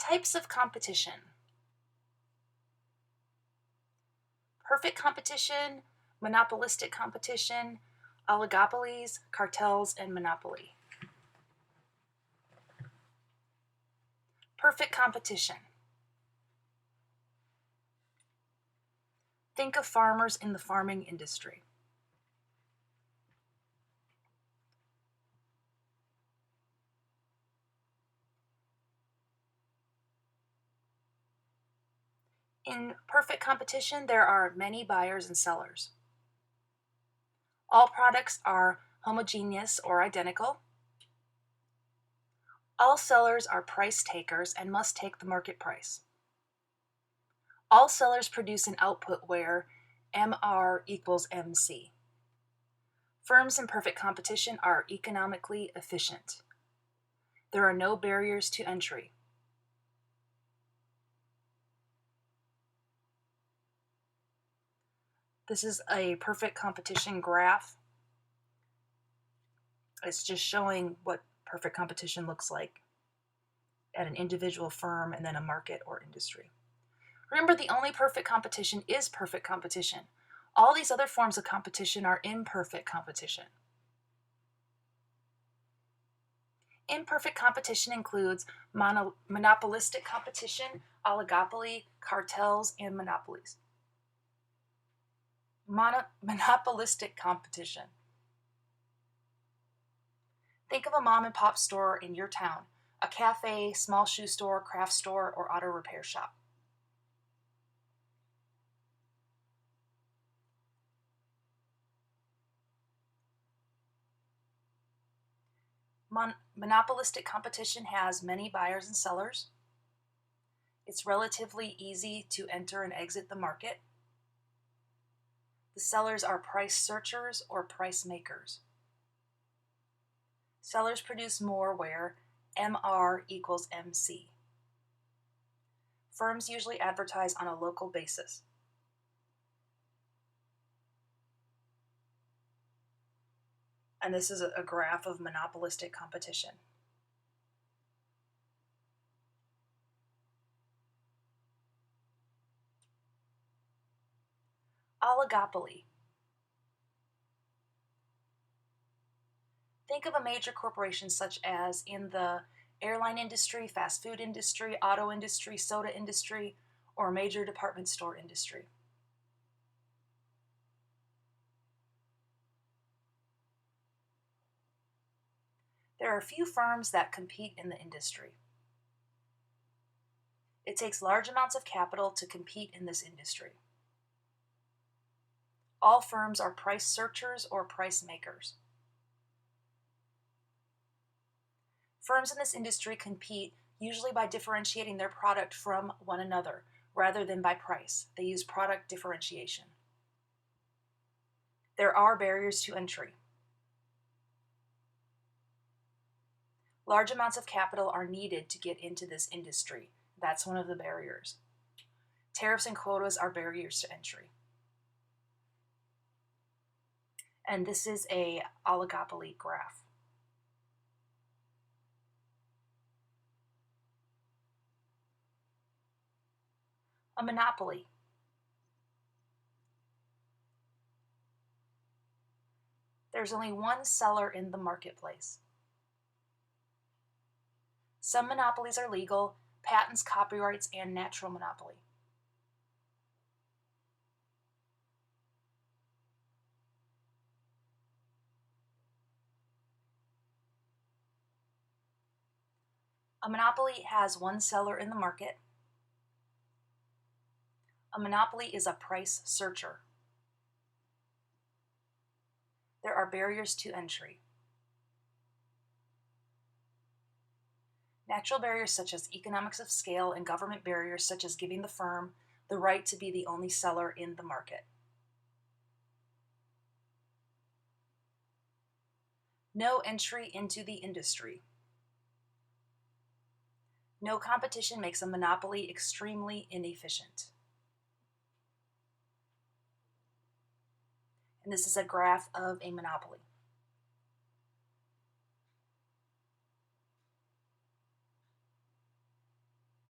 Types of competition. Perfect competition, monopolistic competition, oligopolies, cartels, and monopoly. Perfect competition. Think of farmers in the farming industry. In perfect competition, there are many buyers and sellers. All products are homogeneous or identical. All sellers are price takers and must take the market price. All sellers produce an output where MR equals MC. Firms in perfect competition are economically efficient. There are no barriers to entry. This is a perfect competition graph. It's just showing what perfect competition looks like at an individual firm and then a market or industry. Remember, the only perfect competition is perfect competition. All these other forms of competition are imperfect competition. Imperfect competition includes monopolistic competition, oligopoly, cartels, and monopolies. Monopolistic competition. Think of a mom and pop store in your town, a cafe, small shoe store, craft store, or auto repair shop. Monopolistic competition has many buyers and sellers. It's relatively easy to enter and exit the market. The sellers are price searchers or price makers. Sellers produce more where MR equals MC. Firms usually advertise on a local basis. And this is a graph of monopolistic competition. Oligopoly. Think of a major corporation such as in the airline industry, fast food industry, auto industry, soda industry, or a major department store industry. There are a few firms that compete in the industry. It takes large amounts of capital to compete in this industry. All firms are price searchers or price makers. Firms in this industry compete usually by differentiating their product from one another rather than by price. They use product differentiation. There are barriers to entry. Large amounts of capital are needed to get into this industry. That's one of the barriers. Tariffs and quotas are barriers to entry. And this is a oligopoly graph. A monopoly. There's only one seller in the marketplace. Some monopolies are legal: patents, copyrights, and natural monopoly. A monopoly has one seller in the market. A monopoly is a price searcher. There are barriers to entry. Natural barriers such as economics of scale and government barriers such as giving the firm the right to be the only seller in the market. No entry into the industry. No competition makes a monopoly extremely inefficient. And this is a graph of a monopoly.